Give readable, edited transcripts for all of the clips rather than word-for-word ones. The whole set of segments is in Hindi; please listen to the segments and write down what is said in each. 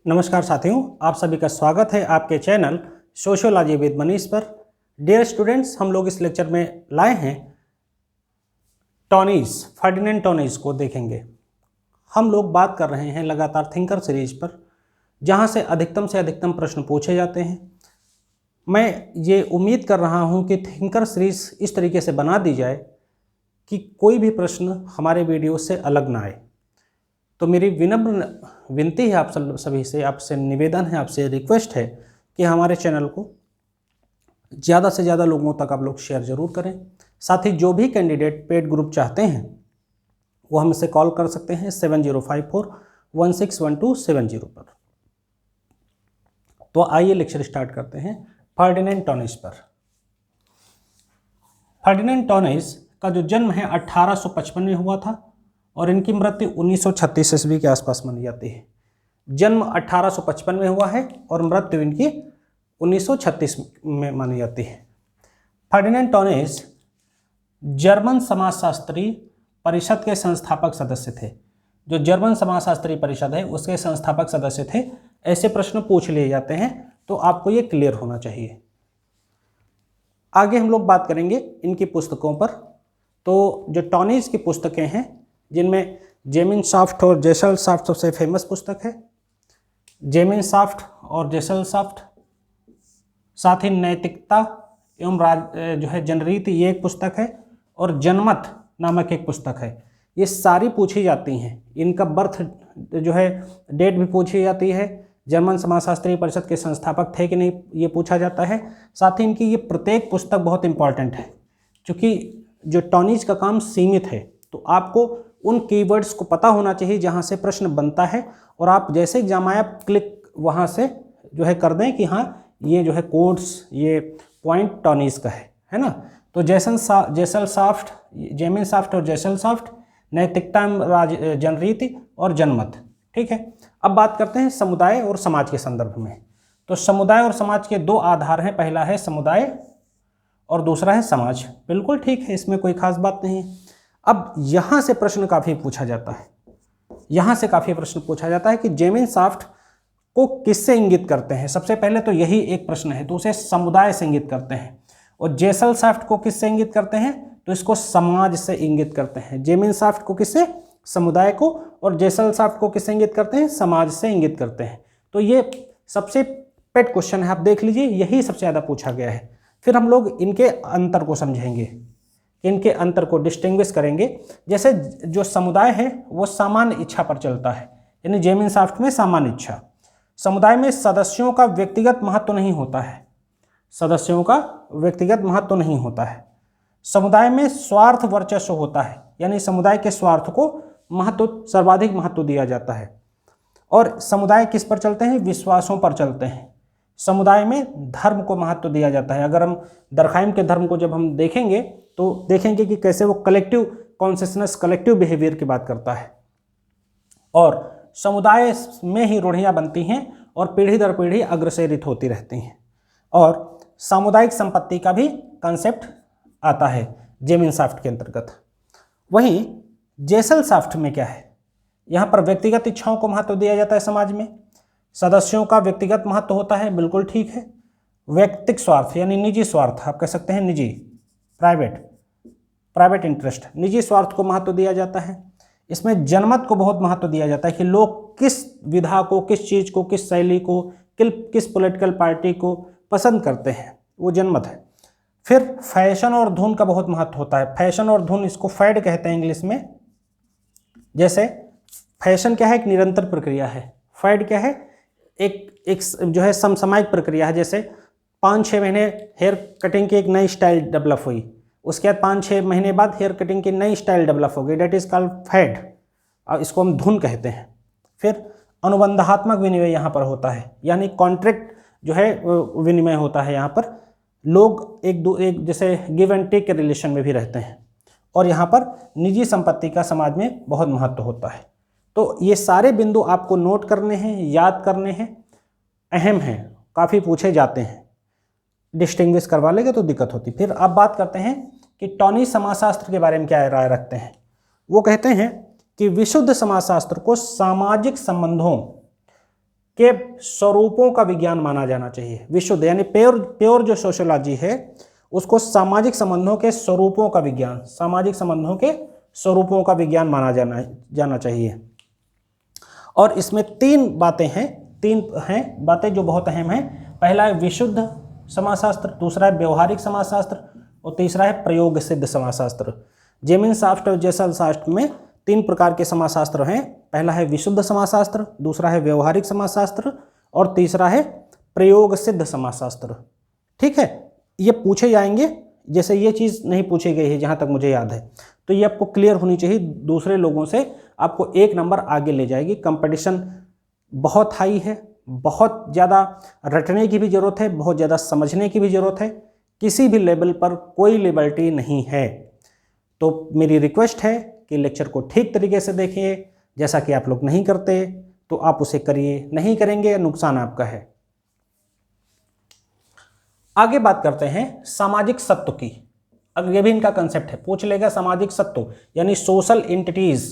नमस्कार साथियों, आप सभी का स्वागत है आपके चैनल सोशियोलॉजी विद मनीष पर। डियर स्टूडेंट्स, हम लोग इस लेक्चर में लाए हैं टॉनीज, फर्डिनेंड टॉनीज को देखेंगे। हम लोग बात कर रहे हैं लगातार थिंकर सीरीज पर, जहां से अधिकतम प्रश्न पूछे जाते हैं। मैं ये उम्मीद कर रहा हूं कि थिंकर सीरीज इस तरीके से बना दी जाए कि कोई भी प्रश्न हमारे वीडियो से अलग ना आए। तो मेरी विनम्र विनती है आप सभी से, आपसे निवेदन है, आपसे रिक्वेस्ट है कि हमारे चैनल को ज़्यादा से ज़्यादा लोगों तक आप लोग शेयर ज़रूर करें। साथ ही जो भी कैंडिडेट पेड ग्रुप चाहते हैं वो हमसे कॉल कर सकते हैं 7054161270 पर। तो आइए लेक्चर स्टार्ट करते हैं फर्डिनेंड टॉनीज पर। फर्डिनेंड टॉनीज का जो जन्म है 1855 में हुआ था और इनकी मृत्यु 1936 ईस्वी के आसपास मानी जाती है। जन्म 1855 में हुआ है और मृत्यु इनकी 1936 में मानी जाती है। फर्डिनेंड टॉनीज जर्मन समाजशास्त्री परिषद के संस्थापक सदस्य थे। जो जर्मन समाजशास्त्री परिषद है उसके संस्थापक सदस्य थे। ऐसे प्रश्न पूछ लिए जाते हैं तो आपको ये क्लियर होना चाहिए। आगे हम लोग बात करेंगे इनकी पुस्तकों पर। तो जो टॉनीज की पुस्तकें हैं, जिनमें जेमिनशाफ्ट और जेसलशाफ्ट सबसे फेमस पुस्तक है। जेमिनशाफ्ट और जेसलशाफ्ट, साथ ही नैतिकता एवं जो है जनरीति, ये एक पुस्तक है, और जनमत नामक एक पुस्तक है। ये सारी पूछी जाती हैं। इनका बर्थ जो है डेट भी पूछी जाती है। जर्मन समाजशास्त्री परिषद के संस्थापक थे कि नहीं, ये पूछा जाता है। साथ ही इनकी ये प्रत्येक पुस्तक बहुत इंपॉर्टेंट है, क्योंकि जो टॉनीज का काम सीमित है, तो आपको उन कीवर्ड्स को पता होना चाहिए जहाँ से प्रश्न बनता है, और आप जैसे एग्जाम आए आप क्लिक वहाँ से जो है कर दें कि हाँ ये जो है कोड्स, ये पॉइंट टॉनीज का है ना। तो जेसलशाफ्ट, जेमिनशाफ्ट और जेसलशाफ्ट, नैतिकता जनरीति और जनमत। ठीक है, अब बात करते हैं समुदाय और समाज के संदर्भ में। तो समुदाय और समाज के दो आधार हैं, पहला है समुदाय और दूसरा है समाज। बिल्कुल ठीक है, इसमें कोई खास बात नहीं है। अब यहाँ से प्रश्न काफ़ी पूछा जाता है, यहाँ से काफ़ी प्रश्न पूछा जाता है कि जेमिनशाफ्ट को किससे इंगित करते हैं। सबसे पहले तो यही एक प्रश्न है, तो उसे समुदाय से इंगित करते हैं। और जेसलशाफ्ट को किससे इंगित करते हैं, तो इसको समाज से इंगित करते हैं। जेमिनशाफ्ट को किससे, समुदाय को, और जेसलशाफ्ट को किससे इंगित करते हैं, समाज से इंगित करते हैं। तो ये सबसे पेट क्वेश्चन है, आप देख लीजिए, यही सबसे ज़्यादा पूछा गया है। फिर हम लोग इनके अंतर को समझेंगे, इनके अंतर को डिस्टिंग्विश करेंगे। जैसे जो समुदाय है वो सामान्य इच्छा पर चलता है, यानी जेमिनशाफ्ट में सामान्य इच्छा। समुदाय में सदस्यों का व्यक्तिगत महत्व नहीं होता है, सदस्यों का व्यक्तिगत महत्व नहीं होता है। समुदाय में स्वार्थ वर्चस्व होता है, यानी समुदाय के स्वार्थ को महत्व, सर्वाधिक महत्व दिया जाता है। और समुदाय किस पर चलते हैं, विश्वासों पर चलते हैं। समुदाय में धर्म को महत्व दिया जाता है। अगर हम दरखाइम के धर्म को जब हम देखेंगे तो देखेंगे कि कैसे वो कलेक्टिव कॉन्शियसनेस, कलेक्टिव बिहेवियर की बात करता है। और समुदाय में ही रूढ़ियाँ बनती हैं और पीढ़ी दर पीढ़ी अग्रसरित होती रहती हैं। और सामुदायिक संपत्ति का भी कंसेप्ट आता है जेमिनशाफ्ट के अंतर्गत। वहीं जेसलशाफ्ट में क्या है, यहाँ पर व्यक्तिगत इच्छाओं को महत्व दिया जाता है समाज में। सदस्यों का व्यक्तिगत महत्व होता है, बिल्कुल ठीक है। व्यक्तिगत स्वार्थ यानी निजी स्वार्थ, आप कह सकते हैं निजी, प्राइवेट इंटरेस्ट, निजी स्वार्थ को महत्व दिया जाता है। इसमें जनमत को बहुत महत्व दिया जाता है कि लोग किस विधा को, किस चीज़ को, किस शैली को, किस पॉलिटिकल पार्टी को पसंद करते हैं, वो जनमत है। फिर फैशन और धुन का बहुत महत्व होता है। फैशन और धुन, इसको फैड कहते हैं इंग्लिश में। जैसे फैशन क्या है, एक निरंतर प्रक्रिया है। फैड क्या है, एक जो है समसामयिक प्रक्रिया है। जैसे 5-6 महीने हेयर कटिंग की एक नई स्टाइल डेवलप हुई, उसके बाद 5-6 महीने बाद हेयर कटिंग की नई स्टाइल डेवलप हो गई, डेट इज़ कॉल्ड फैड। अब इसको हम धुन कहते हैं। फिर अनुबंधात्मक विनिमय यहाँ पर होता है, यानी कॉन्ट्रैक्ट जो है विनिमय होता है। यहाँ पर लोग एक जैसे गिव एंड टेक के रिलेशन में भी रहते हैं। और यहाँ पर निजी संपत्ति का समाज में बहुत महत्व होता है। तो ये सारे बिंदु आपको नोट करने हैं, याद करने हैं, अहम हैं, काफ़ी पूछे जाते हैं। डिस्टिंग्विश करवा लेंगे तो दिक्कत होती। फिर अब बात करते हैं कि टॉनी समाजशास्त्र के बारे में क्या राय रखते हैं। वो कहते हैं कि विशुद्ध समाजशास्त्र को सामाजिक संबंधों के स्वरूपों का विज्ञान माना जाना चाहिए। विशुद्ध यानी प्योर जो सोशियोलॉजी है उसको सामाजिक संबंधों के स्वरूपों का विज्ञान, सामाजिक संबंधों के स्वरूपों का विज्ञान माना जाना चाहिए। और इसमें तीन बातें जो बहुत अहम हैं। पहला है विशुद्ध समाजशास्त्र, दूसरा है व्यवहारिक समाजशास्त्र और तीसरा है प्रयोग सिद्ध समाजशास्त्र। जेमिन शाफ्ट और जेसल शाफ्ट में 3 प्रकार के समाजशास्त्र हैं। पहला है विशुद्ध समाजशास्त्र, दूसरा है व्यवहारिक समाजशास्त्र और तीसरा है प्रयोग सिद्ध समाजशास्त्र। ठीक है, ये पूछे जाएंगे, जैसे ये चीज़ नहीं पूछी गई है जहाँ तक मुझे याद है, तो ये आपको क्लियर होनी चाहिए। दूसरे लोगों से आपको 1 नंबर आगे ले जाएगी। कंपटीशन बहुत हाई है, बहुत ज़्यादा रटने की भी ज़रूरत है, बहुत ज़्यादा समझने की भी ज़रूरत है। किसी भी लेवल पर कोई लिबर्टी नहीं है। तो मेरी रिक्वेस्ट है कि लेक्चर को ठीक तरीके से देखिए। जैसा कि आप लोग नहीं करते तो आप उसे करिए, नहीं करेंगे नुकसान आपका है। आगे बात करते हैं सामाजिक सत्व की। अब ये भी इनका कंसेप्ट है, पूछ लेगा सामाजिक सत्व यानी सोशल एंटिटीज।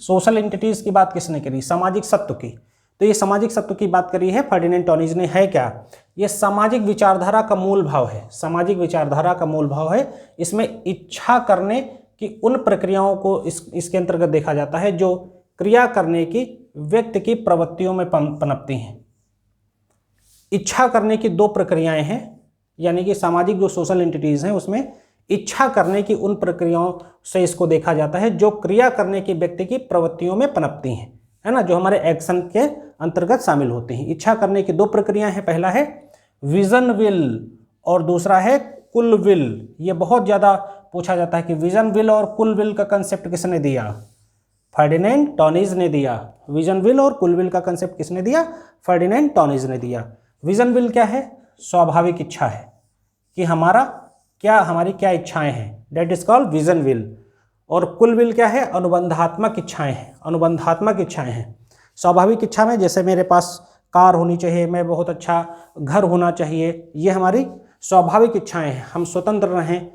सोशल एंटिटीज की बात किसने करी? सामाजिक सत्व की। तो ये सामाजिक सत्व की बात करी है फर्डिनेंड टॉनीज ने। है क्या? ये सामाजिक विचारधारा का मूल भाव है। सामाजिक विचारधारा का मूल भाव है। इसमें इच्छा करने की उन प्रक्रियाओं को इसके अंतर्गत देखा जाता है जो क्रिया करने की व्यक्ति की प्रवृत्तियों में पनपती हैं। इच्छा करने की 2 प्रक्रियाएं हैं, यानी कि सामाजिक जो सोशल एंटिटीज हैं उसमें इच्छा करने की उन प्रक्रियाओं से इसको देखा जाता है जो क्रिया करने की व्यक्ति की प्रवृत्तियों में पनपती हैं, है ना, जो हमारे एक्शन के अंतर्गत शामिल होती हैं। इच्छा करने की 2 प्रक्रियाएं हैं। पहला है विजन विल और दूसरा है कुल विल। ये बहुत ज़्यादा पूछा जाता है कि विजन विल और कुल विल का कंसेप्ट किसने दिया? फर्डिनेंड टॉनीज ने दिया। विजन विल और कुल विल का कंसेप्ट किसने दिया? फर्डिनेंड टॉनीज ने दिया। विजन विल क्या है? स्वाभाविक इच्छा है कि हमारी क्या इच्छाएं हैं, that is called vision will. और कुल विल क्या है? अनुबंधात्मक इच्छाएं हैं। अनुबंधात्मक इच्छाएं हैं। स्वाभाविक इच्छा में जैसे मेरे पास कार होनी चाहिए, मैं बहुत अच्छा घर होना चाहिए, ये हमारी स्वाभाविक इच्छाएं हैं, हम स्वतंत्र रहें।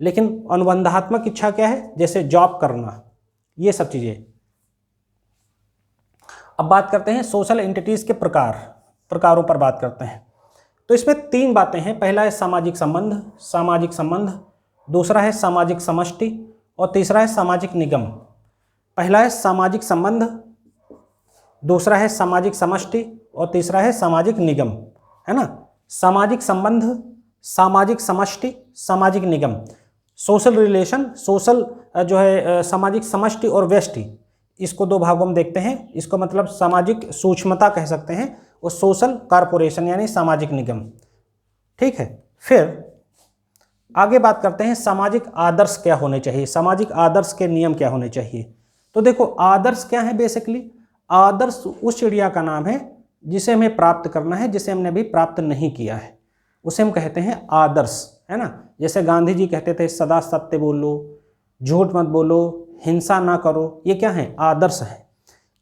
लेकिन अनुबंधात्मक इच्छा क्या है? जैसे जॉब करना, ये सब चीज़ें। अब बात करते हैं सोशल एंटिटीज के प्रकारों पर बात करते हैं। तो इसमें 3 बातें हैं। पहला है सामाजिक संबंध, दूसरा है सामाजिक समष्टि और तीसरा है सामाजिक निगम। पहला है सामाजिक संबंध, दूसरा है सामाजिक समष्टि और तीसरा है सामाजिक निगम, है ना। सामाजिक संबंध, सामाजिक समष्टि, सामाजिक निगम। सोशल रिलेशन, सोशल जो है सामाजिक समष्टि और व्यष्टि, इसको 2 भागों में देखते हैं। इसको मतलब सामाजिक सूक्ष्मता कह सकते हैं और सोशल कॉर्पोरेशन यानी सामाजिक निगम। ठीक है, फिर आगे बात करते हैं सामाजिक आदर्श क्या होने चाहिए, सामाजिक आदर्श के नियम क्या होने चाहिए। तो देखो, आदर्श क्या है? बेसिकली आदर्श उस चिड़िया का नाम है जिसे हमें प्राप्त करना है, जिसे हमने अभी प्राप्त नहीं किया है, उसे हम कहते हैं आदर्श, है ना। जैसे गांधी जी कहते थे सदा सत्य बोलो, झूठ मत बोलो, हिंसा ना करो, ये क्या है? आदर्श है।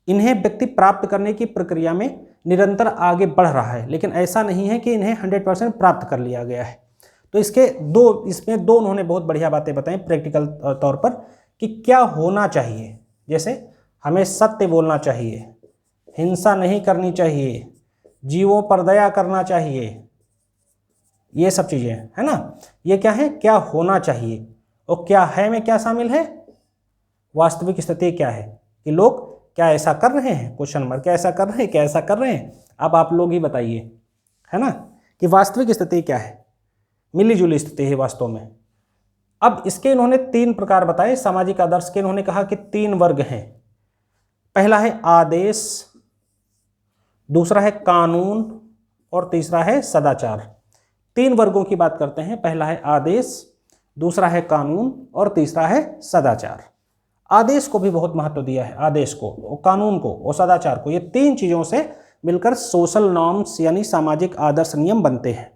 इन्हें व्यक्ति प्राप्त करने की प्रक्रिया में निरंतर आगे बढ़ रहा है, लेकिन ऐसा नहीं है कि इन्हें 100% प्राप्त कर लिया गया है। तो इसमें दो उन्होंने बहुत बढ़िया बातें बताई प्रैक्टिकल तौर पर कि क्या होना चाहिए। जैसे हमें सत्य बोलना चाहिए, हिंसा नहीं करनी चाहिए, जीवों पर दया करना चाहिए, ये सब चीज़ें, है ना। ये क्या है? क्या होना चाहिए। और क्या है में क्या शामिल है? वास्तविक स्थिति क्या है कि लोग क्या ऐसा कर रहे हैं, क्वेश्चन मार्क, क्या ऐसा कर रहे हैं, क्या ऐसा कर रहे हैं। अब आप लोग ही बताइए, है ना, कि वास्तविक स्थिति क्या है, मिली जुली स्थिति है वास्तव में। अब इसके इन्होंने 3 प्रकार बताए सामाजिक आदर्श के। इन्होंने कहा कि 3 वर्ग हैं। पहला है आदेश, दूसरा है कानून और तीसरा है सदाचार। 3 वर्गों की बात करते हैं। पहला है आदेश, दूसरा है कानून और तीसरा है सदाचार। आदेश को भी बहुत महत्व दिया है, आदेश को और कानून को और सदाचार को। ये 3 चीज़ों से मिलकर सोशल नॉर्म्स यानी सामाजिक आदर्श नियम बनते हैं।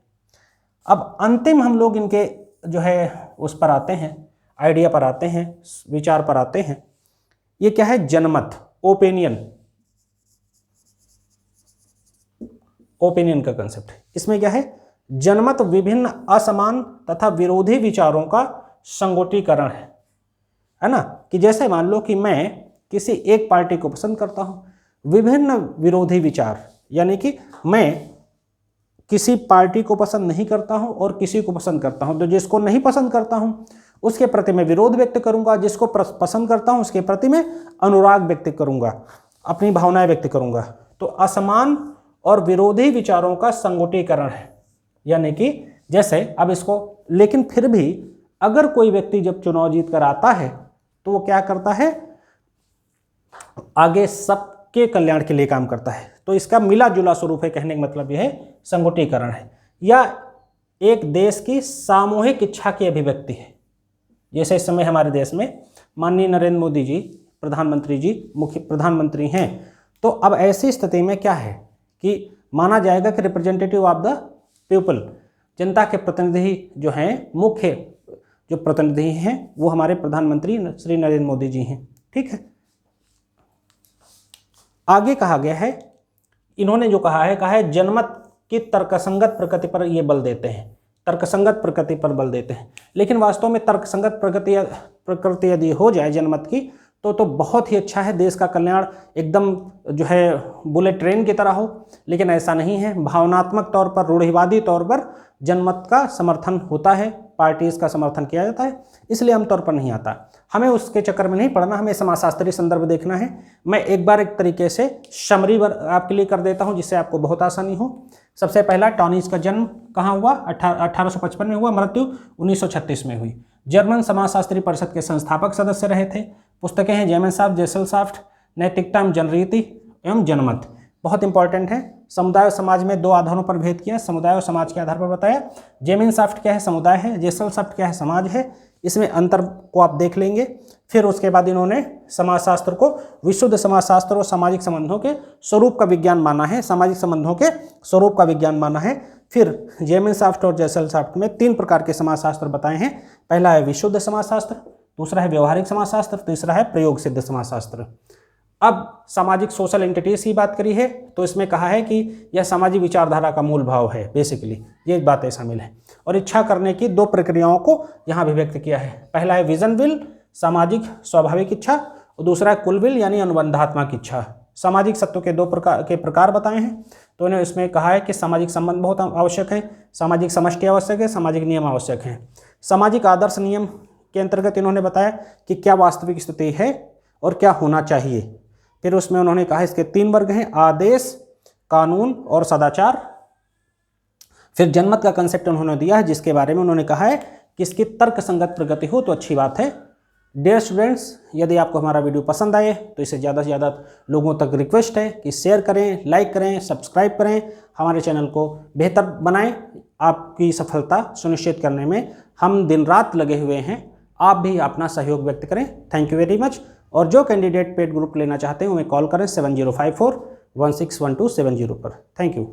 अब अंतिम हम लोग इनके जो है उस पर आते हैं, आइडिया पर आते हैं, विचार पर आते हैं। ये क्या है? जनमत, ओपिनियन का कंसेप्ट है। इसमें क्या है? जनमत विभिन्न असमान तथा विरोधी विचारों का संगोटीकरण है ना। कि जैसे मान लो कि मैं किसी एक पार्टी को पसंद करता हूँ। विभिन्न विरोधी विचार, यानी कि मैं किसी पार्टी को पसंद नहीं करता हूँ और किसी को पसंद करता हूँ, तो जिसको नहीं पसंद करता हूँ उसके प्रति मैं विरोध व्यक्त करूँगा, जिसको पसंद करता हूँ उसके प्रति मैं अनुराग व्यक्त करूँगा, अपनी भावनाएं व्यक्त करूँगा। तो असमान और विरोधी विचारों का संगुटीकरण है, यानी कि जैसे अब इसको, लेकिन फिर भी अगर कोई व्यक्ति जब चुनाव जीत कर आता है तो वो क्या करता है, आगे सबके कल्याण के लिए काम करता है। तो इसका मिला जुला स्वरूप है, कहने का मतलब यह है संगुटीकरण है, या एक देश की सामूहिक इच्छा की अभिव्यक्ति है। जैसे इस समय हमारे देश में माननीय नरेंद्र मोदी जी प्रधानमंत्री जी मुख्य प्रधानमंत्री हैं, तो अब ऐसी स्थिति में क्या है कि माना जाएगा कि रिप्रेजेंटेटिव ऑफ द पीपल, जनता के प्रतिनिधि जो हैं, मुख्य जो प्रतिनिधि हैं वो हमारे प्रधानमंत्री श्री नरेंद्र मोदी जी हैं। ठीक है, आगे कहा गया है, इन्होंने जो कहा है जनमत की तर्कसंगत प्रकृति पर ये बल देते हैं, तर्कसंगत प्रकृति पर बल देते हैं। लेकिन वास्तव में तर्कसंगत प्रकृति यदि हो जाए जनमत की तो बहुत ही अच्छा है, देश का कल्याण एकदम जो है बुलेट ट्रेन की तरह हो। लेकिन ऐसा नहीं है, भावनात्मक तौर पर, रूढ़िवादी तौर पर जनमत का समर्थन होता है, पार्टीज का समर्थन किया जाता है, इसलिए आमतौर पर नहीं आता। हमें उसके चक्कर में नहीं पड़ना, हमें समाजशास्त्री संदर्भ देखना है। मैं एक बार एक तरीके से समरी आपके लिए कर देता हूं जिससे आपको बहुत आसानी हो। सबसे पहला, टॉनिस का जन्म कहाँ हुआ? 1855 में हुआ, मृत्यु 1936 में हुई। जर्मन समाजशास्त्री परिषद के संस्थापक सदस्य रहे थे। पुस्तकें हैं जेमेंसाफ्ट, जेसलसाफ्ट, नैतिकता एवं जनरीति एवं जनमत, बहुत इंपॉर्टेंट है। समुदाय और समाज में दो आधारों पर भेद किया, समुदाय और समाज के आधार पर बताया। जेमेंसाफ्ट क्या है? समुदाय है। जेसलसाफ्ट क्या है? समाज है। इसमें अंतर को आप देख लेंगे। फिर उसके बाद इन्होंने समाजशास्त्र को विशुद्ध समाजशास्त्र और सामाजिक संबंधों के स्वरूप का विज्ञान माना है, सामाजिक संबंधों के स्वरूप का विज्ञान माना है। फिर जेमेंसाफ्ट और जेसलसाफ्ट में 3 प्रकार के समाजशास्त्र बताए हैं। पहला है विशुद्ध समाजशास्त्र, दूसरा है व्यवहारिक समाजशास्त्र, तीसरा है प्रयोग सिद्ध समाजशास्त्र। अब सामाजिक सोशल एंटिटीज की बात करी है तो इसमें कहा है कि यह सामाजिक विचारधारा का मूल भाव है, बेसिकली ये बातें शामिल हैं। और इच्छा करने की 2 प्रक्रियाओं को यहाँ अभिव्यक्त किया है। पहला है विजन विल, सामाजिक स्वाभाविक इच्छा, और दूसरा है कुल विल यानी अनुबंधात्मक इच्छा। सामाजिक सत्व के 2 प्रकार बताए हैं। तो इन्हें इसमें कहा है कि सामाजिक संबंध बहुत आवश्यक है, सामाजिक समष्टि आवश्यक है, सामाजिक नियम आवश्यक हैं। सामाजिक आदर्श नियम के अंतर्गत इन्होंने बताया कि क्या वास्तविक स्थिति है और क्या होना चाहिए। फिर उसमें उन्होंने कहा इसके 3 वर्ग हैं, आदेश, कानून और सदाचार। फिर जनमत का कंसेप्ट उन्होंने दिया है जिसके बारे में उन्होंने कहा है कि इसकी तर्क संगत प्रगति हो तो अच्छी बात है। डियर स्टूडेंट्स, यदि आपको हमारा वीडियो पसंद आए तो इसे ज़्यादा से ज़्यादा लोगों तक रिक्वेस्ट है कि शेयर करें, लाइक करें, सब्सक्राइब करें, हमारे चैनल को बेहतर बनाएं। आपकी सफलता सुनिश्चित करने में हम दिन रात लगे हुए हैं, आप भी अपना सहयोग व्यक्त करें। Thank you very much. और जो कैंडिडेट पेड ग्रुप लेना चाहते हैं उन्हें कॉल करें 7054 161270 पर। Thank you.